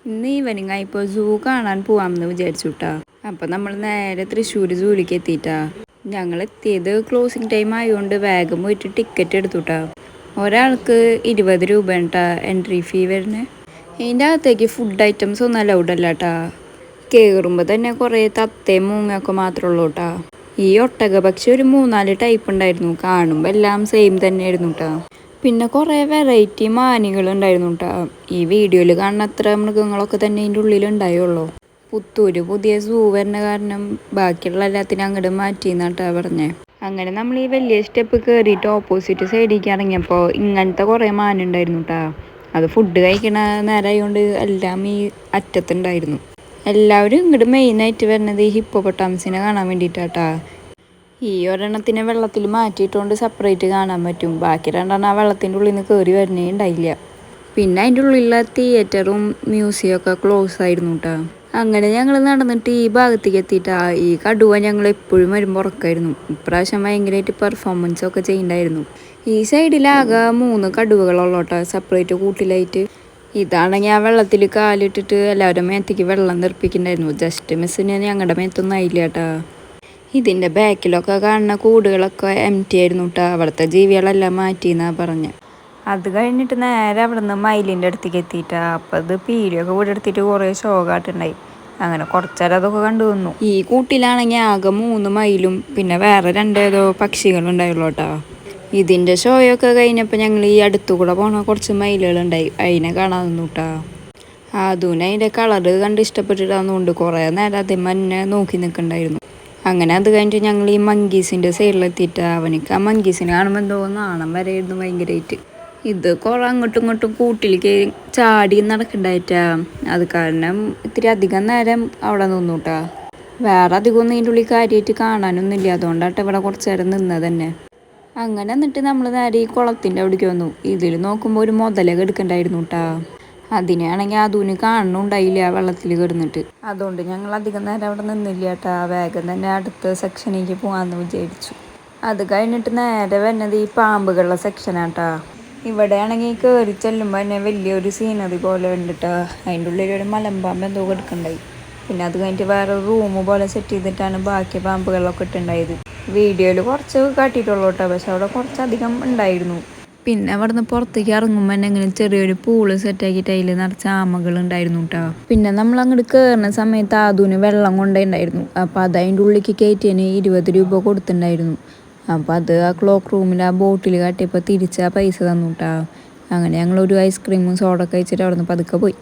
ഇന്ന് ഈവനിങ് ആയിപ്പോൾ സൂ കാണാൻ പോവാമെന്ന് വിചാരിച്ചു കേട്ടാ. അപ്പം നമ്മൾ നേരെ തൃശ്ശൂർ സൂവിലേക്ക് എത്തിയിട്ടാ. ഞങ്ങൾ എത്തിയത് ക്ലോസിങ് ടൈം ആയതുകൊണ്ട് വേഗം പോയിട്ട് ടിക്കറ്റ് എടുത്തുട്ടാ. ഒരാൾക്ക് 20 രൂപയാണ് കേട്ടാ എൻട്രി ഫീ വരുന്നത്. ഇതിൻ്റെ അകത്തേക്ക് ഫുഡ് ഐറ്റംസ് ഒന്നും അലൗഡ് അല്ല കേട്ടാ. കയറുമ്പോൾ തന്നെ കുറേ തത്തയും മൂങ്ങയൊക്കെ മാത്രമേ ഉള്ളൂ കേട്ടാ. ഈ ഒട്ടകപക്ഷി ഒരു 3-4 ടൈപ്പ് ഉണ്ടായിരുന്നു. കാണുമ്പോൾ എല്ലാം സെയിം തന്നെയായിരുന്നു കേട്ടാ. പിന്നെ കുറേ വെറൈറ്റി മാനുകളുണ്ടായിരുന്നു കേട്ടോ. ഈ വീഡിയോയിൽ കാണുന്ന അത്ര മൃഗങ്ങളൊക്കെ തന്നെ ഇതിൻ്റെ ഉള്ളിൽ ഉണ്ടായുള്ളൂ. പുത്തൂര് പുതിയ സൂ വരുന്ന കാരണം ബാക്കിയുള്ള എല്ലാത്തിനും അങ്ങോട്ട് മാറ്റിയെന്നാട്ടാ പറഞ്ഞേ. അങ്ങനെ നമ്മൾ ഈ വലിയ സ്റ്റെപ്പ് കയറിയിട്ട് ഓപ്പോസിറ്റ് സൈഡിലേക്ക് ഇറങ്ങിയപ്പോൾ ഇങ്ങനത്തെ കുറേ മാനുണ്ടായിരുന്നു കേട്ടോ. അത് ഫുഡ് കഴിക്കണ നേരമായതുകൊണ്ട് എല്ലാം ഈ അറ്റത്തുണ്ടായിരുന്നു. എല്ലാവരും ഇങ്ങോട്ട് മെയിനായിട്ട് വരുന്നത് ഈ ഹിപ്പോപ്പൊട്ടാമസിനെ കാണാൻ വേണ്ടിയിട്ടാട്ടാ. ഈ ഒരെണ്ണത്തിനെ വെള്ളത്തിൽ മാറ്റിയിട്ടുകൊണ്ട് സെപ്പറേറ്റ് കാണാൻ പറ്റും. ബാക്കി രണ്ടെണ്ണം ആ വെള്ളത്തിൻ്റെ ഉള്ളിൽ നിന്ന് കയറി വരുന്നേ ഉണ്ടായില്ല. പിന്നെ അതിൻ്റെ ഉള്ളിലുള്ള തിയേറ്ററും മ്യൂസിയം ഒക്കെ ക്ലോസ് ആയിരുന്നു കേട്ടോ. അങ്ങനെ ഞങ്ങൾ നടന്നിട്ട് ഈ ഭാഗത്തേക്ക് എത്തിയിട്ടാ. ഈ കടുവ ഞങ്ങൾ എപ്പോഴും വരുമ്പോൾ ഉറക്കായിരുന്നു. ഇപ്രാവശ്യം ഭയങ്കരമായിട്ട് പെർഫോമൻസ് ഒക്കെ ചെയ്യുന്നുണ്ടായിരുന്നു. ഈ സൈഡിലാകെ 3 കടുവകളുള്ളൂ കേട്ടോ, സെപ്പറേറ്റ് കൂട്ടിലായിട്ട്. ഇതാണെങ്കിൽ ആ വെള്ളത്തിൽ കാലിട്ടിട്ട് എല്ലാവരും മേത്തേക്ക് വെള്ളം തെറിപ്പിക്കുന്നുണ്ടായിരുന്നു. ജസ്റ്റ് മിസ്സിന് ഞങ്ങളുടെ മേത്തൊന്നും ആയില്ല കേട്ടോ. ഇതിൻ്റെ ബാക്കിലൊക്കെ കാണുന്ന കൂടുകളൊക്കെ എംപ്റ്റി ആയിരുന്നു കേട്ടോ. അവിടുത്തെ ജീവികളെല്ലാം മാറ്റിയെന്നാണ് പറഞ്ഞത്. അത് കഴിഞ്ഞിട്ട് നേരെ അവിടെ നിന്ന് മയിലിൻ്റെ അടുത്തേക്ക് എത്തിയിട്ടാ. അപ്പം അത് പീലിയൊക്കെ കൂടെ എടുത്തിട്ട് കുറേ ശോകമായിട്ടുണ്ടായി. അങ്ങനെ കുറച്ചേരം അതൊക്കെ കണ്ടു വന്നു. ഈ കൂട്ടിലാണെങ്കിൽ ആകെ 3 മയിലും പിന്നെ വേറെ 2 പക്ഷികളുണ്ടായുള്ളൂ കേട്ടോ. ഇതിൻ്റെ ഷോയൊക്കെ കഴിഞ്ഞപ്പോൾ ഞങ്ങൾ ഈ അടുത്തു കൂടെ പോണ കുറച്ച് മയിലുകളുണ്ടായി. അതിനെ കാണാൻ നിന്നു കേട്ടോ. അതും അതിൻ്റെ കളറ് കണ്ട് ഇഷ്ടപ്പെട്ടിട്ടാന്നുകൊണ്ട് കുറേ നേരം അതേ മഞ്ഞ നോക്കി നിൽക്കണ്ടായിരുന്നു. അങ്ങനെ അത് കഴിഞ്ഞിട്ട് ഞങ്ങൾ ഈ മങ്കീസിൻ്റെ സൈഡിലെത്തിയിട്ട് അവനിക്ക് ആ മങ്കീസിനെ കാണുമ്പോൾ എന്തോ നാണം വരെയായിരുന്നു ഭയങ്കരമായിട്ട്. ഇത് കുറേ അങ്ങോട്ടും ഇങ്ങോട്ടും കൂട്ടിലേക്ക് ചാടി നടക്കണ്ടായിട്ടാ. അത് കാരണം ഇത്തിരി അധികം നേരം അവിടെ നിന്നു കേട്ടാ. വേറെ അധികമൊന്നും ഇതിൻ്റെ ഉള്ളിൽ കാര്യമായിട്ട് കാണാനൊന്നുമില്ല. അതുകൊണ്ടാട്ടെ ഇവിടെ കുറച്ച് നേരം നിന്നത് തന്നെ. അങ്ങനെ എന്നിട്ട് നമ്മൾ നേരെ ഈ കുളത്തിൻ്റെ അവിടേക്ക് വന്നു. ഇതിൽ നോക്കുമ്പോൾ ഒരു മുതലൊക്കെ എടുക്കണ്ടായിരുന്നു കേട്ടാ. അതിനാണെങ്കിൽ അതിന് കാണുന്നുണ്ടായില്ല വെള്ളത്തിൽ കിടന്നിട്ട്. അതുകൊണ്ട് ഞങ്ങൾ അധികം നേരം അവിടെ നിന്നില്ല കേട്ടാ. വേഗം തന്നെ അടുത്ത സെക്ഷനിലേക്ക് പോകാമെന്ന് വിചാരിച്ചു. അത് കഴിഞ്ഞിട്ട് നേരെ വരുന്നത് ഈ പാമ്പുകളുടെ സെക്ഷനാട്ടാ. ഇവിടെയാണെങ്കിൽ കയറി ചെല്ലുമ്പോൾ തന്നെ വലിയൊരു സീനറി പോലെ ഉണ്ട് കേട്ടോ. അതിൻ്റെ ഉള്ളിൽ ഒരു മലമ്പാമ്പ് എന്തോ കിടക്കണ്ടായി. പിന്നെ അത് കഴിഞ്ഞിട്ട് വേറെ റൂം പോലെ സെറ്റ് ചെയ്തിട്ടാണ് ബാക്കി പാമ്പുകളൊക്കെ ഇട്ടുണ്ടായത്. വീഡിയോയിൽ കുറച്ച് കാട്ടിയിട്ടുള്ളൂ കേട്ടോ, പക്ഷെ അവിടെ കുറച്ചധികം ഉണ്ടായിരുന്നു. പിന്നെ അവിടെ നിന്ന് പുറത്തേക്ക് ഇറങ്ങുമ്പോൾ തന്നെ ഇങ്ങനെ ചെറിയൊരു പൂള് സെറ്റാക്കിയിട്ട് അതിൽ നിറച്ച് ആമകളുണ്ടായിരുന്നു കേട്ടോ. പിന്നെ നമ്മൾ അങ്ങോട്ട് കയറുന്ന സമയത്ത് അതിന് വെള്ളം കൊണ്ടുണ്ടായിരുന്നു. അപ്പോൾ അത് അതിൻ്റെ ഉള്ളിലേക്ക് കയറ്റിയതിന് 20 രൂപ കൊടുത്തിട്ടുണ്ടായിരുന്നു. അപ്പോൾ അത് ആ ക്ലോക്ക് റൂമിൽ ആ ബോട്ടിൽ കാട്ടിയപ്പോൾ തിരിച്ച് ആ പൈസ തന്നു കേട്ടോ. അങ്ങനെ ഞങ്ങളൊരു ഐസ്ക്രീമും സോഡ കഴിച്ചിട്ട് അവിടെ നിന്ന് പതുക്കെ പോയി.